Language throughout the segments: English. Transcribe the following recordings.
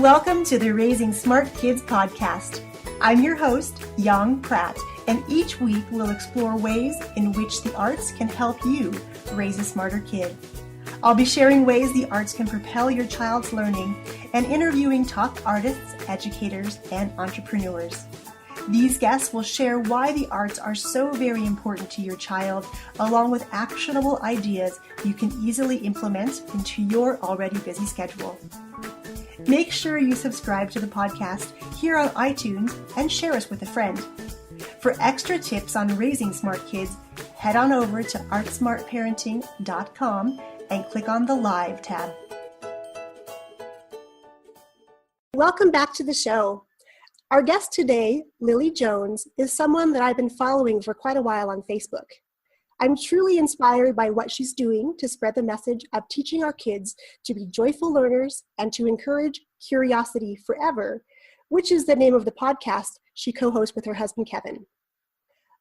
Welcome to the Raising Smart Kids podcast. I'm your host, Yang Pratt, and each week we'll explore ways in which the arts can help you raise a smarter kid. I'll be sharing ways the arts can propel your child's learning and interviewing top artists, educators, and entrepreneurs. These guests will share why the arts are so very important to your child, along with actionable ideas you can easily implement into your already busy schedule. Make sure you subscribe to the podcast here on iTunes and share us with a friend. For extra tips on raising smart kids, head on over to artsmartparenting.com and click on the Live tab. Welcome back to the show. Our guest today, Lily Jones, is someone that I've been following for quite a while on Facebook. I'm truly inspired by what she's doing to spread the message of teaching our kids to be joyful learners and to encourage curiosity forever, which is the name of the podcast she co-hosts with her husband, Kevin.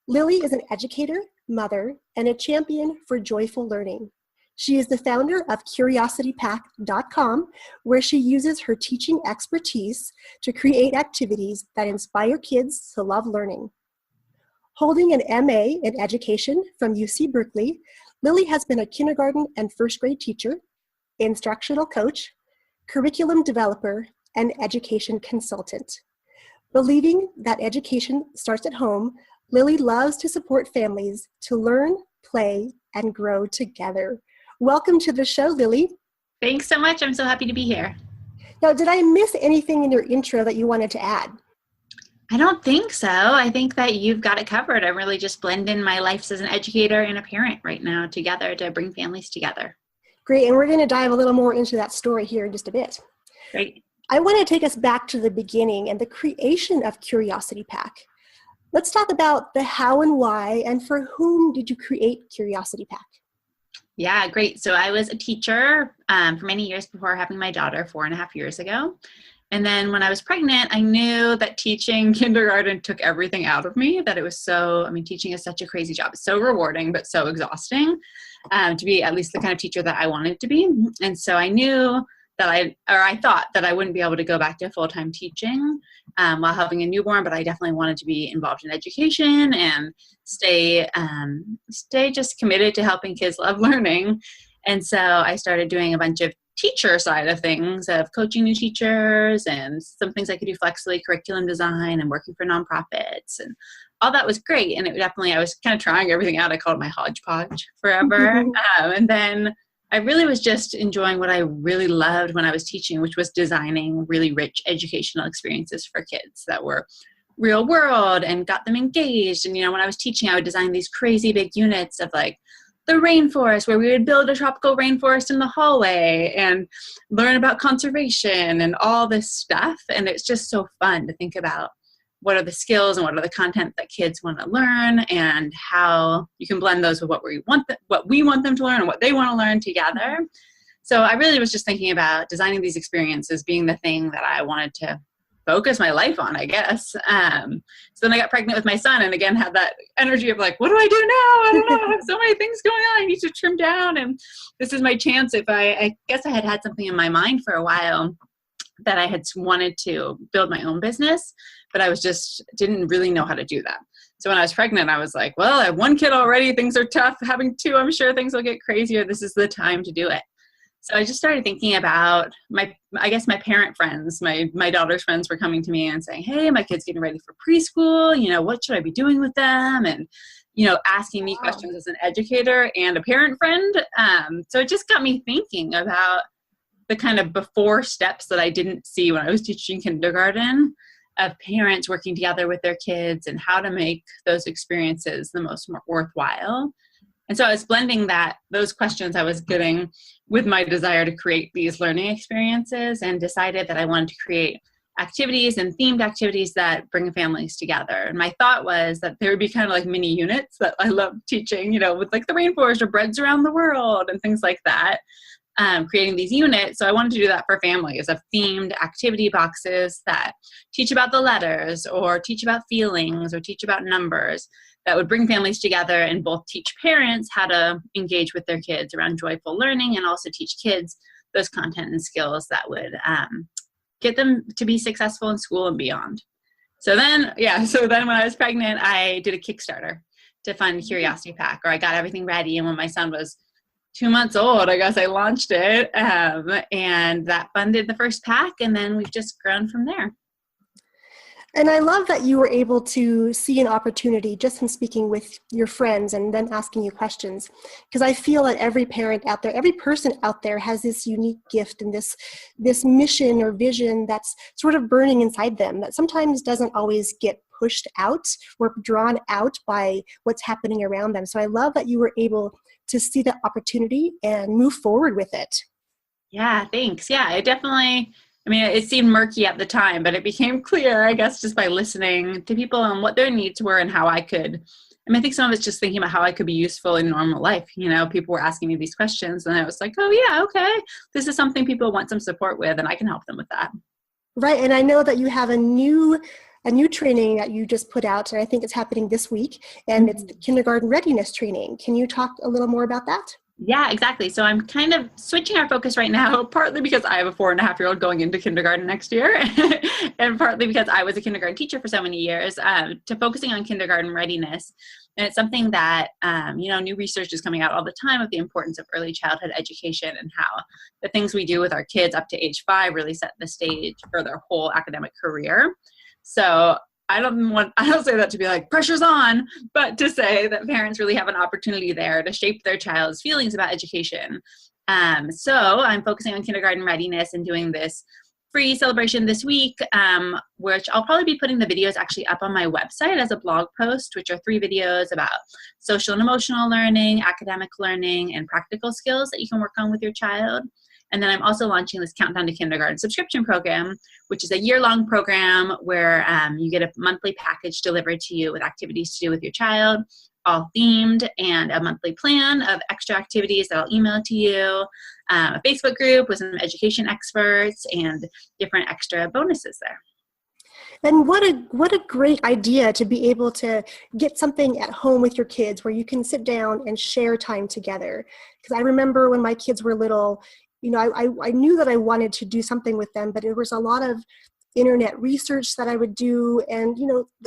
Lily is an educator, mother, and a champion for joyful learning. She is the founder of CuriosityPack.com, where she uses her teaching expertise to create activities that inspire kids to love learning. Holding an MA in education from UC Berkeley, Lily has been a kindergarten and first grade teacher, instructional coach, curriculum developer, and education consultant. Believing that education starts at home, Lily loves to support families to learn, play, and grow together. Welcome to the show, Lily. Thanks so much. I'm so happy to be here. Now, did I miss anything in your intro that you wanted to add? I don't think so. I think that you've got it covered. I'm really just blending my life as an educator and a parent right now together to bring families together. Great. And we're going to dive a little more into that story here in just a bit. Great. I want to take us back to the beginning and the creation of Curiosity Pack. Let's talk about the how and why, and for whom did you create Curiosity Pack? Yeah, great. So I was a teacher for many years before having my daughter 4.5 years ago. And then when I was pregnant, I knew that teaching kindergarten took everything out of me, that it was teaching is such a crazy job. It's so rewarding, but so exhausting to be at least the kind of teacher that I wanted to be. And so I knew that I thought that I wouldn't be able to go back to full-time teaching while having a newborn, but I definitely wanted to be involved in education and stay just committed to helping kids love learning. And so I started doing a bunch of teacher side of things, of coaching new teachers and some things I could do flexibly, curriculum design and working for nonprofits, and all that was great. And I was kind of trying everything out. I called it my hodgepodge forever. And then I really was just enjoying what I really loved when I was teaching, which was designing really rich educational experiences for kids that were real world and got them engaged. And, when I was teaching, I would design these crazy big units of like the rainforest, where we would build a tropical rainforest in the hallway and learn about conservation and all this stuff. And it's just so fun to think about what are the skills and what are the content that kids want to learn and how you can blend those with what we want them to learn and what they want to learn together. So I really was just thinking about designing these experiences being the thing that I wanted to focus my life on, I guess. So then I got pregnant with my son and again had that energy of like, what do I do now? I don't know. I have so many things going on. I need to trim down. And this is my chance. I guess I had something in my mind for a while that I had wanted to build my own business, but I didn't really know how to do that. So when I was pregnant, I was like, well, I have one kid already. Things are tough. Having two, I'm sure things will get crazier. This is the time to do it. So I just started thinking about my parent friends, my daughter's friends were coming to me and saying, hey, my kid's getting ready for preschool. What should I be doing with them? And, asking me questions as an educator and a parent friend. So it just got me thinking about the kind of before steps that I didn't see when I was teaching kindergarten of parents working together with their kids and how to make those experiences the most worthwhile. And so I was blending those questions I was getting with my desire to create these learning experiences and decided that I wanted to create activities and themed activities that bring families together. And my thought was that there would be kind of like mini units that I love teaching, with like the rainforest or breads around the world and things like that. Creating these units. So I wanted to do that for families of themed activity boxes that teach about the letters or teach about feelings or teach about numbers that would bring families together and both teach parents how to engage with their kids around joyful learning and also teach kids those content and skills that would get them to be successful in school and beyond. So then when I was pregnant, I did a Kickstarter to fund Curiosity Pack, or I got everything ready. And when my son was 2 months old, I guess I launched it. And that funded the first pack. And then we've just grown from there. And I love that you were able to see an opportunity just in speaking with your friends and then asking you questions. Because I feel that every parent out there, every person out there has this unique gift and this mission or vision that's sort of burning inside them that sometimes doesn't always get pushed out or drawn out by what's happening around them. So I love that you were able to see that opportunity and move forward with it. Yeah, thanks. Yeah, it seemed murky at the time, but it became clear, I guess, just by listening to people and what their needs were and how I think some of it's just thinking about how I could be useful in normal life. People were asking me these questions and I was like, oh yeah, okay. This is something people want some support with and I can help them with that. Right. And I know that you have a new training that you just put out, and I think it's happening this week, and it's the kindergarten readiness training. Can you talk a little more about that? Yeah, exactly. So I'm kind of switching our focus right now, partly because I have a 4.5-year-old going into kindergarten next year, and partly because I was a kindergarten teacher for so many years, to focusing on kindergarten readiness. And it's something that, new research is coming out all the time of the importance of early childhood education and how the things we do with our kids up to age 5 really set the stage for their whole academic career. So I don't say that to be like pressure's on, but to say that parents really have an opportunity there to shape their child's feelings about education. So I'm focusing on kindergarten readiness and doing this free celebration this week, which I'll probably be putting the videos actually up on my website as a blog post, which are 3 videos about social and emotional learning, academic learning, and practical skills that you can work on with your child. And then I'm also launching this Countdown to Kindergarten subscription program, which is a year-long program where you get a monthly package delivered to you with activities to do with your child, all themed, and a monthly plan of extra activities that I'll email to you, a Facebook group with some education experts, and different extra bonuses there. And what a great idea to be able to get something at home with your kids where you can sit down and share time together. Because I remember when my kids were little, I knew that I wanted to do something with them, but there was a lot of internet research that I would do. And,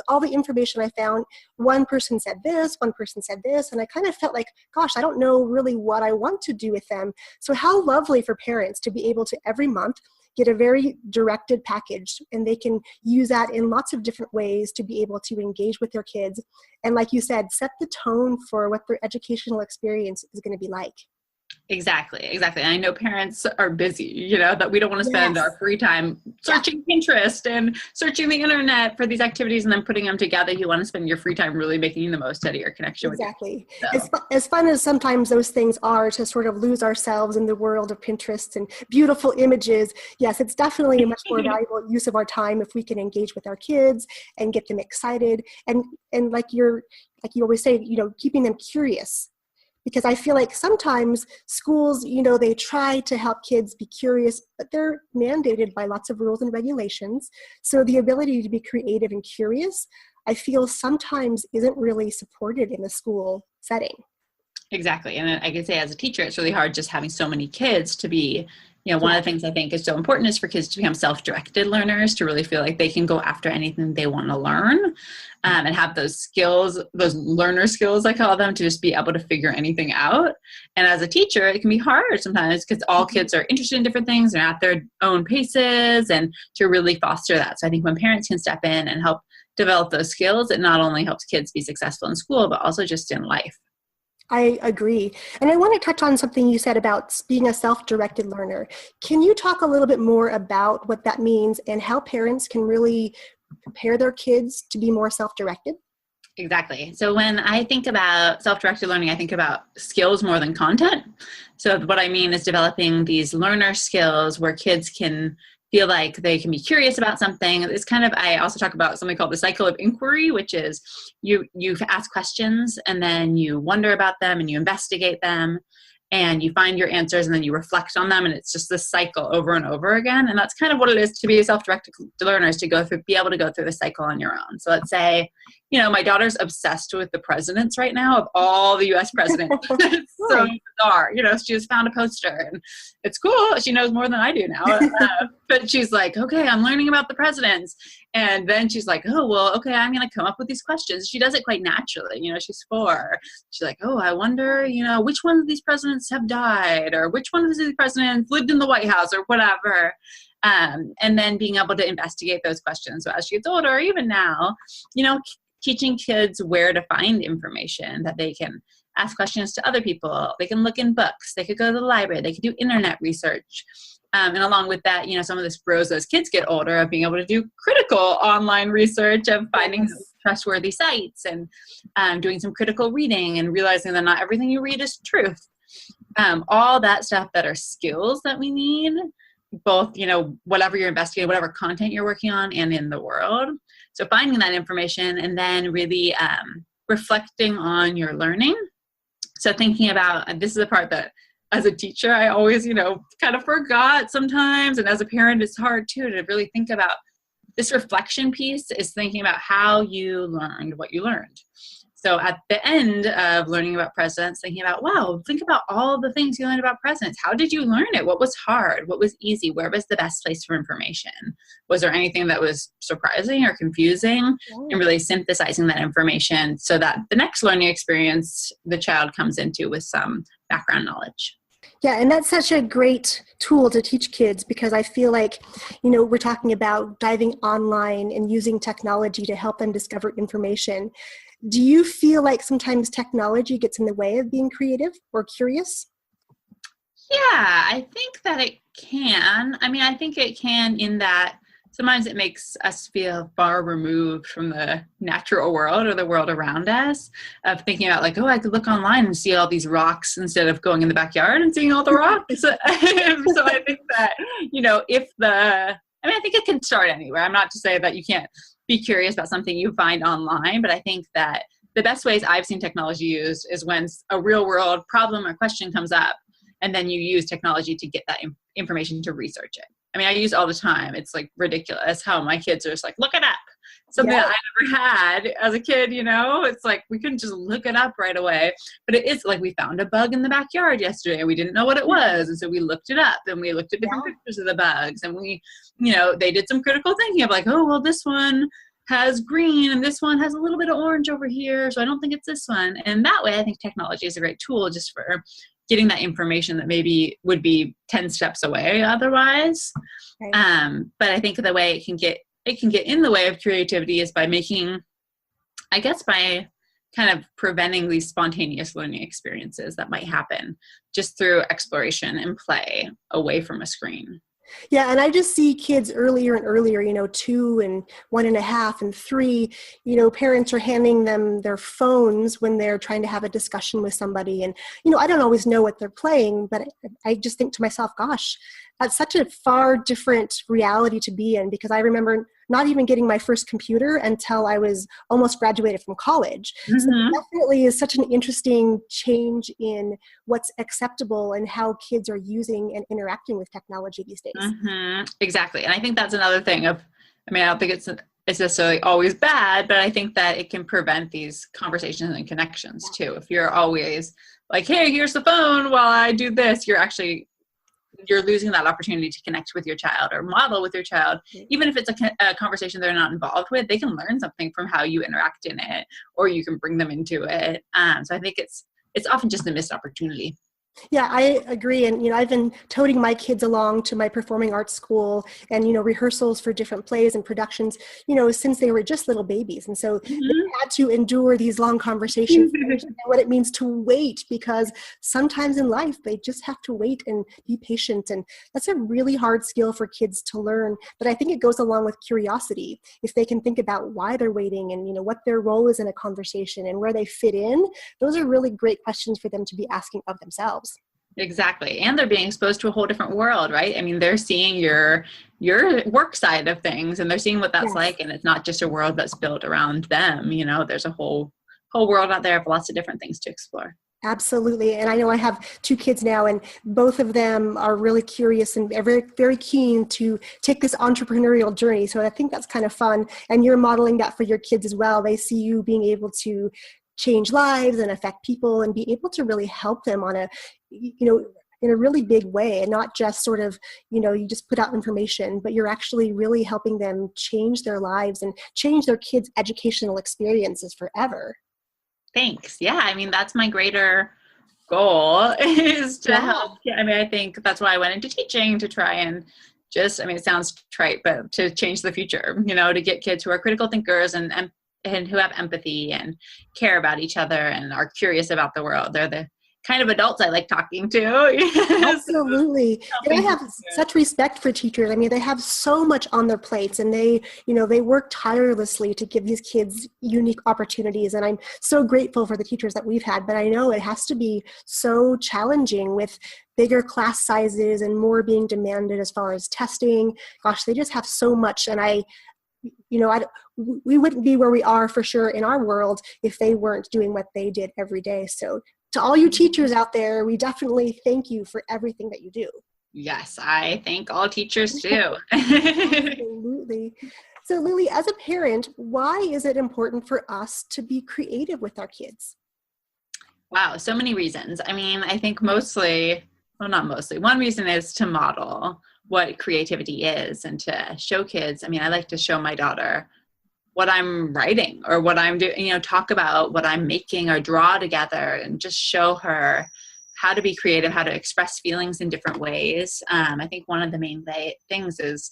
all the information I found, one person said this, one person said this. And I kind of felt like, gosh, I don't know really what I want to do with them. So how lovely for parents to be able to every month get a very directed package, and they can use that in lots of different ways to be able to engage with their kids. And like you said, set the tone for what their educational experience is going to be like. Exactly. I know parents are busy, that we don't want to spend our free time searching Pinterest and searching the internet for these activities and then putting them together. You want to spend your free time really making the most out of your connection with Exactly. As fun as sometimes those things are to sort of lose ourselves in the world of Pinterest and beautiful images, yes, it's definitely a much more valuable use of our time if we can engage with our kids and get them excited. And like you always say, keeping them curious. Because I feel like sometimes schools, they try to help kids be curious, but they're mandated by lots of rules and regulations. So the ability to be creative and curious, I feel sometimes isn't really supported in a school setting. Exactly. And I can say as a teacher, it's really hard just having so many kids to be, one of the things I think is so important is for kids to become self-directed learners, to really feel like they can go after anything they want to learn, and have those skills, those learner skills, I call them, to just be able to figure anything out. And as a teacher, it can be hard sometimes because all kids are interested in different things and at their own paces, and to really foster that. So I think when parents can step in and help develop those skills, it not only helps kids be successful in school, but also just in life. I agree. And I want to touch on something you said about being a self-directed learner. Can you talk a little bit more about what that means and how parents can really prepare their kids to be more self-directed? Exactly. So when I think about self-directed learning, I think about skills more than content. So what I mean is developing these learner skills where kids can feel like they can be curious about something. It's kind of, I also talk about something called the cycle of inquiry, which is you ask questions and then you wonder about them and you investigate them and you find your answers and then you reflect on them. And it's just this cycle over and over again. And that's kind of what it is to be a self-directed learner, is to be able to go through the cycle on your own. So let's say, my daughter's obsessed with the presidents right now, of all the US presidents. It's so bizarre. She just found a poster and it's cool. She knows more than I do now. But she's like, okay, I'm learning about the presidents. And then she's like, oh, well, okay, I'm going to come up with these questions. She does it quite naturally. She's 4. She's like, oh, I wonder, which one of these presidents have died, or which one of these presidents lived in the White House, or whatever. And then being able to investigate those questions. So as she gets older, or even now, teaching kids where to find information, that they can ask questions to other people. They can look in books. They could go to the library. They could do internet research. And along with that, some of this grows as kids get older, of being able to do critical online research, of finding trustworthy sites, and doing some critical reading, and realizing that not everything you read is truth. All that stuff that are skills that we need, both, whatever you're investigating, whatever content you're working on, and in the world. So finding that information, and then really reflecting on your learning. So thinking about, and this is the part that as a teacher, I always, kind of forgot sometimes. And as a parent, it's hard too, to really think about this reflection piece, is thinking about how you learned what you learned. So at the end of learning about presidents, thinking about, wow, think about all the things you learned about presidents. How did you learn it? What was hard? What was easy? Where was the best place for information? Was there anything that was surprising or confusing? And really synthesizing that information so that the next learning experience the child comes into with some background knowledge. Yeah, and that's such a great tool to teach kids, because I feel like, we're talking about diving online and using technology to help them discover information. Do you feel like sometimes technology gets in the way of being creative or curious? Yeah, I think that it can. I think it can, in that sometimes it makes us feel far removed from the natural world or the world around us, of thinking about like, oh, I could look online and see all these rocks instead of going in the backyard and seeing all the rocks. So I think that, I think it can start anywhere. I'm not to say that you can't be curious about something you find online, but I think that the best ways I've seen technology used is when a real world problem or question comes up, and then you use technology to get that information to research it. I use it all the time. It's like ridiculous how my kids are just like, look it up. Something that I never had as a kid, it's like, we couldn't just look it up right away. But it is like, we found a bug in the backyard yesterday and we didn't know what it was. And so we looked it up, and we looked at different pictures of the bugs, and we, they did some critical thinking of like, oh, well, this one has green and this one has a little bit of orange over here, so I don't think it's this one. And that way, I think technology is a great tool just for getting that information that maybe would be 10 steps away otherwise. Right. But I think the way it can get in the way of creativity is by by kind of preventing these spontaneous learning experiences that might happen just through exploration and play away from a screen. Yeah, and I just see kids earlier and earlier, 2 and 1.5 and 3, parents are handing them their phones when they're trying to have a discussion with somebody. And, I don't always know what they're playing, but I just think to myself, gosh, that's such a far different reality to be in, because I remember not even getting my first computer until I was almost graduated from college. Mm-hmm. So it definitely is such an interesting change in what's acceptable and how kids are using and interacting with technology these days. Mm-hmm. Exactly. And I think that's another thing I don't think it's necessarily always bad, but I think that it can prevent these conversations and connections too. If you're always like, hey, here's the phone while I do this, you're losing that opportunity to connect with your child or model with your child. Even if it's a conversation they're not involved with, they can learn something from how you interact in it, or you can bring them into it. So I think it's often just a missed opportunity. Yeah, I agree. And, I've been toting my kids along to my performing arts school and, rehearsals for different plays and productions, since they were just little babies. And so they had to endure these long conversations and what it means to wait, because sometimes in life they just have to wait and be patient. And that's a really hard skill for kids to learn. But I think it goes along with curiosity. If they can think about why they're waiting and, what their role is in a conversation and where they fit in, those are really great questions for them to be asking of themselves. Exactly. And they're being exposed to a whole different world, right? They're seeing your work side of things, and they're seeing what that's like. And it's not just a world that's built around them. There's a whole world out there of lots of different things to explore. Absolutely. And I know I have 2 kids now, and both of them are really curious and very, very keen to take this entrepreneurial journey. So I think that's kind of fun. And you're modeling that for your kids as well. They see you being able to change lives and affect people and be able to really help them on a, in a really big way, and not just sort of, you just put out information, but you're actually really helping them change their lives and change their kids' educational experiences forever. Thanks. Yeah. I mean, that's my greater goal is to help. Yeah, I mean, I think that's why I went into teaching, to try and just, I mean, it sounds trite, but to change the future, to get kids who are critical thinkers and who have empathy and care about each other and are curious about the world. They're the kind of adults I like talking to. Absolutely. And I have such respect for teachers. I mean, they have so much on their plates, and they work tirelessly to give these kids unique opportunities. And I'm so grateful for the teachers that we've had, but I know it has to be so challenging with bigger class sizes and more being demanded as far as testing. Gosh, they just have so much. And we wouldn't be where we are for sure in our world if they weren't doing what they did every day. So to all you teachers out there, we definitely thank you for everything that you do. Yes, I thank all teachers too. Absolutely. So Lily, as a parent, why is it important for us to be creative with our kids? Wow, so many reasons. I mean, I think not mostly. One reason is to model what creativity is and to show kids. I mean, I like to show my daughter what I'm writing or what I'm doing, talk about what I'm making or draw together, and just show her how to be creative, how to express feelings in different ways. I think one of the main things is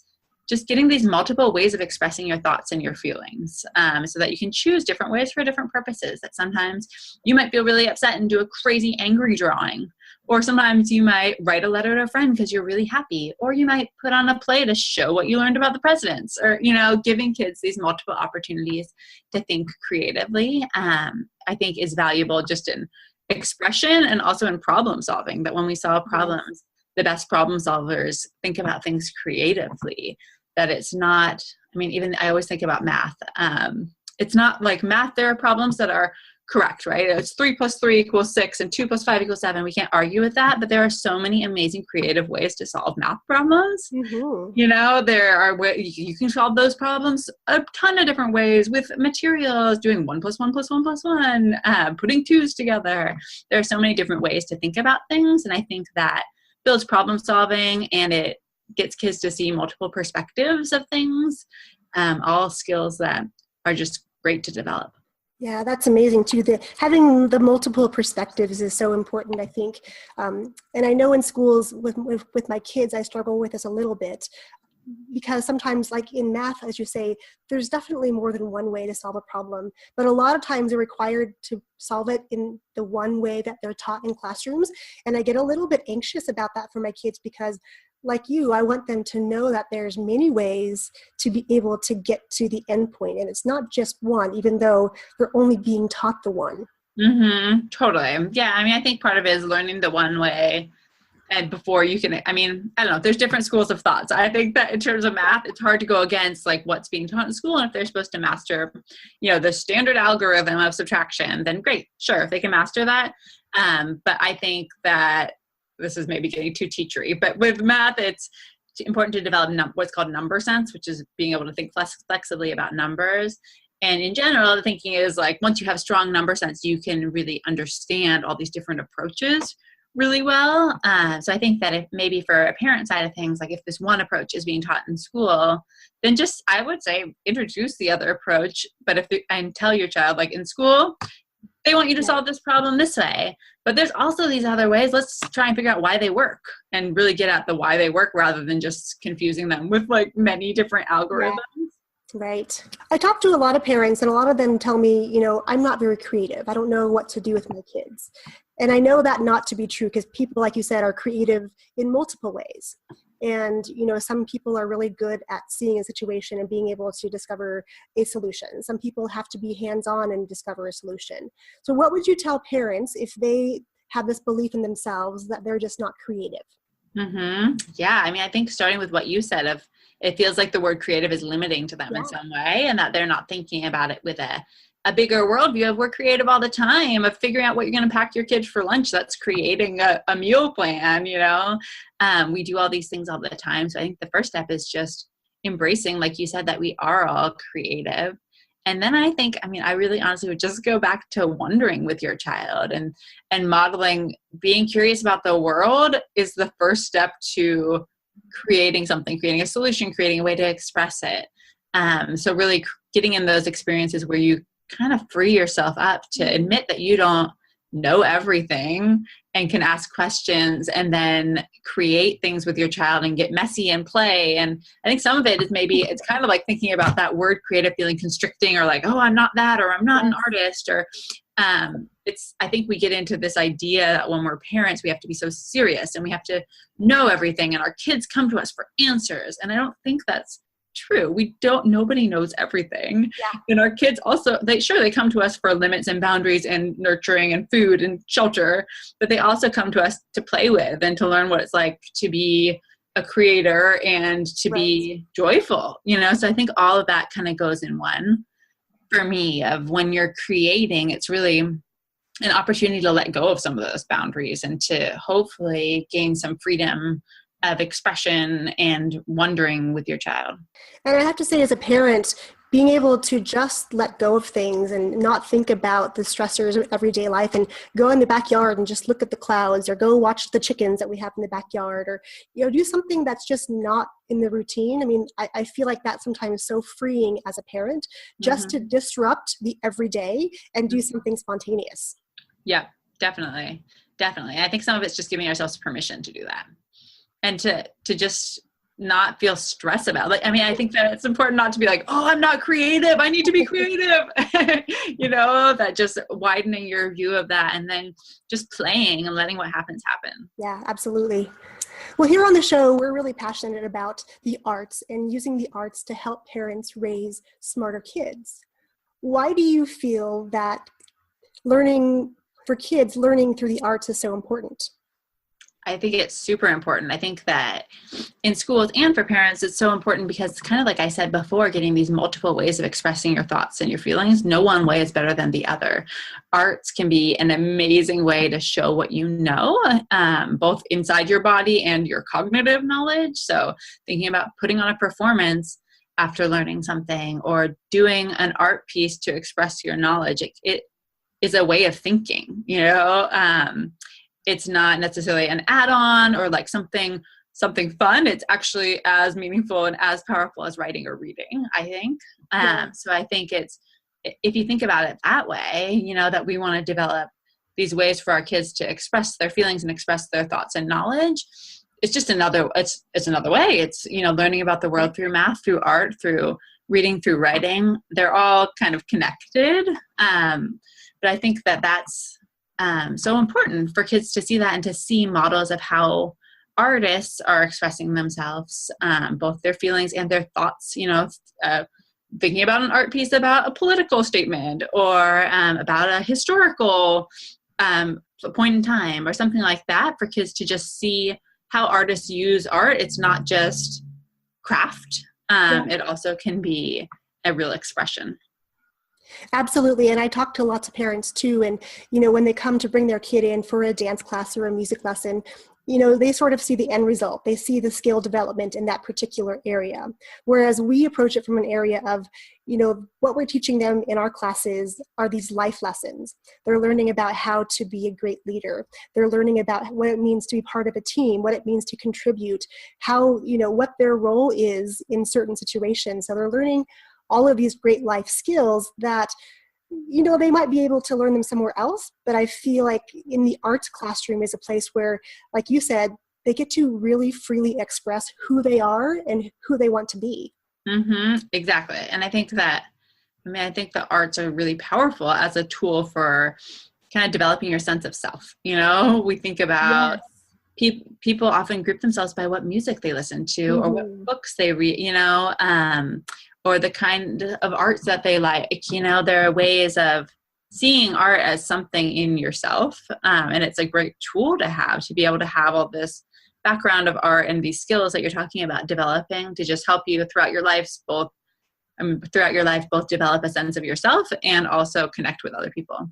just getting these multiple ways of expressing your thoughts and your feelings, so that you can choose different ways for different purposes. That sometimes you might feel really upset and do a crazy angry drawing, or sometimes you might write a letter to a friend because you're really happy, or you might put on a play to show what you learned about the presidents, or, giving kids these multiple opportunities to think creatively, I think is valuable just in expression and also in problem solving. That when we solve problems, the best problem solvers think about things creatively. That it's not, I mean, even I always think about math. It's not like math, there are problems that are correct, right? It's 3 + 3 = 6 and 2 + 5 = 7. We can't argue with that, but there are so many amazing creative ways to solve math problems. Mm-hmm. There are ways you can solve those problems a ton of different ways with materials, doing 1 + 1 + 1 + 1, putting 2s together. There are so many different ways to think about things. And I think that builds problem solving, and it gets kids to see multiple perspectives of things, all skills that are just great to develop. Yeah, that's amazing too. Having the multiple perspectives is so important, I think. And I know in schools with my kids, I struggle with this a little bit, because sometimes, like in math, as you say, there's definitely more than one way to solve a problem. But a lot of times they're required to solve it in the one way that they're taught in classrooms. And I get a little bit anxious about that for my kids, because like you, I want them to know that there's many ways to be able to get to the end point. And it's not just one, even though they're only being taught the one. Mm-hmm. Totally. Yeah. I mean, I think part of it is learning the one way. And before you can, I mean, I don't know, there's different schools of thoughts. I think that in terms of math, it's hard to go against like what's being taught in school. And if they're supposed to master, the standard algorithm of subtraction, then great. Sure. If they can master that. But I think that this is maybe getting too teachery, but with math, it's important to develop what's called number sense, which is being able to think flexibly about numbers. And in general, the thinking is like, once you have strong number sense, you can really understand all these different approaches really well. So I think that if maybe for a parent side of things, like if this one approach is being taught in school, then just, I would say, introduce the other approach. But and tell your child, like in school, they want you to solve this problem this way, but there's also these other ways. Let's try and figure out why they work and really get at the why they work, rather than just confusing them with like many different algorithms. Right. I talk to a lot of parents, and a lot of them tell me, I'm not very creative. I don't know what to do with my kids. And I know that not to be true, because people, like you said, are creative in multiple ways. And, some people are really good at seeing a situation and being able to discover a solution. Some people have to be hands-on and discover a solution. So what would you tell parents if they have this belief in themselves that they're just not creative? Mm-hmm. Yeah. I mean, I think starting with what you said of, it feels like the word creative is limiting to them in some way, and that they're not thinking about it with a a bigger worldview of we're creative all the time, of figuring out what you're going to pack your kids for lunch. That's creating a meal plan, we do all these things all the time. So I think the first step is just embracing, like you said, that we are all creative. And then I think, I really honestly would just go back to wondering with your child and modeling, being curious about the world is the first step to creating something, creating a solution, creating a way to express it. So really getting in those experiences where you kind of free yourself up to admit that you don't know everything and can ask questions, and then create things with your child and get messy and play. And I think some of it is maybe it's kind of like thinking about that word creative feeling constricting, or like, oh, I'm not that, or I'm not an artist, or I think we get into this idea that when we're parents, we have to be so serious and we have to know everything, and our kids come to us for answers. And I don't think that's true. Nobody knows everything. Yeah. And our kids also, they come to us for limits and boundaries and nurturing and food and shelter, but they also come to us to play with and to learn what it's like to be a creator and to be joyful, So I think all of that kind of goes in one for me. Of when you're creating, it's really an opportunity to let go of some of those boundaries and to hopefully gain some freedom of expression and wondering with your child. And I have to say, as a parent, being able to just let go of things and not think about the stressors of everyday life and go in the backyard and just look at the clouds, or go watch the chickens that we have in the backyard, or do something that's just not in the routine. I feel like that's sometimes so freeing as a parent, just to disrupt the everyday and do something spontaneous. Yeah, definitely. I think some of it's just giving ourselves permission to do that. And to just not feel stress about it. I think that it's important not to be like, oh, I'm not creative, I need to be creative. That just widening your view of that, and then just playing and letting what happens happen. Yeah, absolutely. Well, here on the show, we're really passionate about the arts and using the arts to help parents raise smarter kids. Why do you feel that learning through the arts is so important? I think it's super important. I think that in schools and for parents, it's so important because, kind of like I said before, getting these multiple ways of expressing your thoughts and your feelings, no one way is better than the other. Arts can be an amazing way to show what you know, both inside your body and your cognitive knowledge. So thinking about putting on a performance after learning something, or doing an art piece to express your knowledge, it is a way of thinking, It's not necessarily an add-on or like something fun. It's actually as meaningful and as powerful as writing or reading, I think. So I think if you think about it that way, that we want to develop these ways for our kids to express their feelings and express their thoughts and knowledge, it's just another way. It's, learning about the world through math, through art, through reading, through writing. They're all kind of connected. But I think that that's so important for kids to see that, and to see models of how artists are expressing themselves, both their feelings and their thoughts, thinking about an art piece about a political statement, or about a historical point in time, or something like that, for kids to just see how artists use art. It's not just craft. It also can be a real expression. Absolutely. And I talk to lots of parents too. And, when they come to bring their kid in for a dance class or a music lesson, they sort of see the end result. They see the skill development in that particular area. Whereas we approach it from an area of, what we're teaching them in our classes are these life lessons. They're learning about how to be a great leader. They're learning about what it means to be part of a team, what it means to contribute, how, what their role is in certain situations. So they're learning all of these great life skills that, they might be able to learn them somewhere else. But I feel like in the arts classroom is a place where, like you said, they get to really freely express who they are and who they want to be. Mm-hmm. Exactly. And I think that, I think the arts are really powerful as a tool for kind of developing your sense of self. We think about people often group themselves by what music they listen to, or what books they read, or the kind of arts that they like. There are ways of seeing art as something in yourself. And it's a great tool to be able to have all this background of art and these skills that you're talking about developing to just help you throughout your lives, both throughout your life, both develop a sense of yourself and also connect with other people.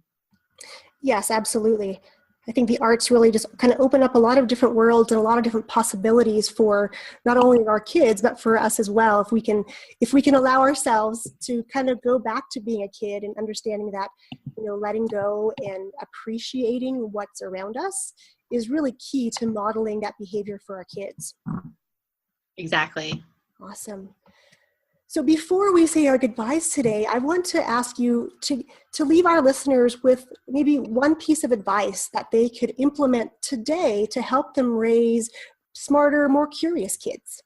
Yes, absolutely. I think the arts really just kind of open up a lot of different worlds and a lot of different possibilities for not only our kids, but for us as well. If we can allow ourselves to kind of go back to being a kid and understanding that, letting go and appreciating what's around us is really key to modeling that behavior for our kids. Exactly. Awesome. So before we say our goodbyes today, I want to ask you to leave our listeners with maybe one piece of advice that they could implement today to help them raise smarter, more curious kids.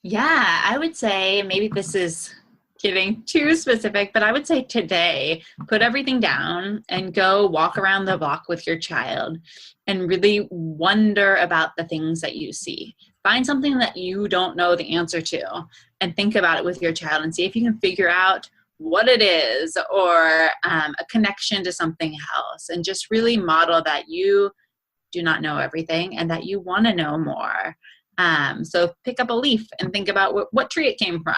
Yeah, I would say maybe this is getting too specific, but I would say today, put everything down and go walk around the block with your child and really wonder about the things that you see. Find something that you don't know the answer to and think about it with your child and see if you can figure out what it is or a connection to something else, and just really model that you do not know everything and that you want to know more. So pick up a leaf and think about what tree it came from,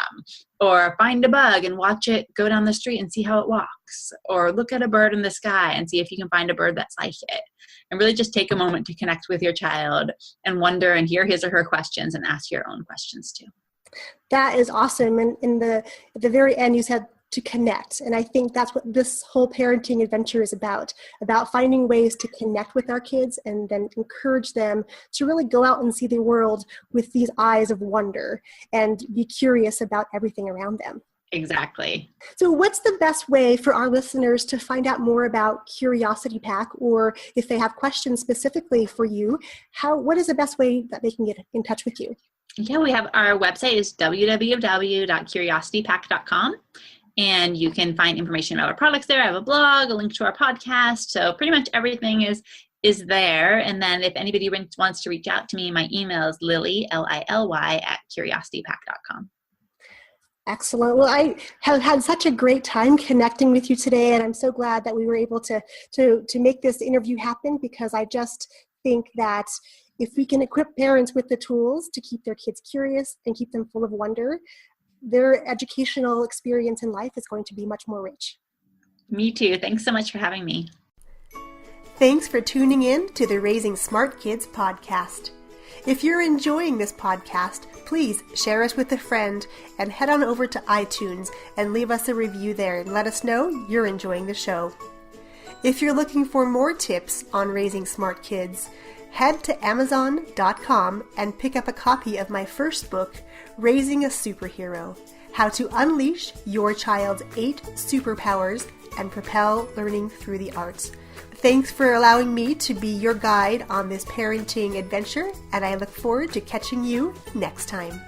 or find a bug and watch it go down the street and see how it walks, or look at a bird in the sky and see if you can find a bird that's like it, and really just take a moment to connect with your child and wonder and hear his or her questions and ask your own questions too. That is awesome. And at the very end, you said to connect. And I think that's what this whole parenting adventure is about finding ways to connect with our kids and then encourage them to really go out and see the world with these eyes of wonder and be curious about everything around them. Exactly. So what's the best way for our listeners to find out more about Curiosity Pack, or if they have questions specifically for you, what is the best way that they can get in touch with you? Yeah, we have our website is www.curiositypack.com. And you can find information about our products there. I have a blog, a link to our podcast. So pretty much everything is there. And then if anybody wants to reach out to me, my email is Lily, Lily, @curiositypack.com. Excellent. Well, I have had such a great time connecting with you today, and I'm so glad that we were able to make this interview happen, because I just think that if we can equip parents with the tools to keep their kids curious and keep them full of wonder, their educational experience in life is going to be much more rich. Me too. Thanks so much for having me. Thanks for tuning in to the Raising Smart Kids podcast. If you're enjoying this podcast, please share us with a friend and head on over to iTunes and leave us a review there and let us know you're enjoying the show. If you're looking for more tips on raising smart kids, head to Amazon.com and pick up a copy of my first book, Raising a Superhero: How to Unleash Your Child's 8 Superpowers and Propel Learning Through the Arts. Thanks for allowing me to be your guide on this parenting adventure, and I look forward to catching you next time.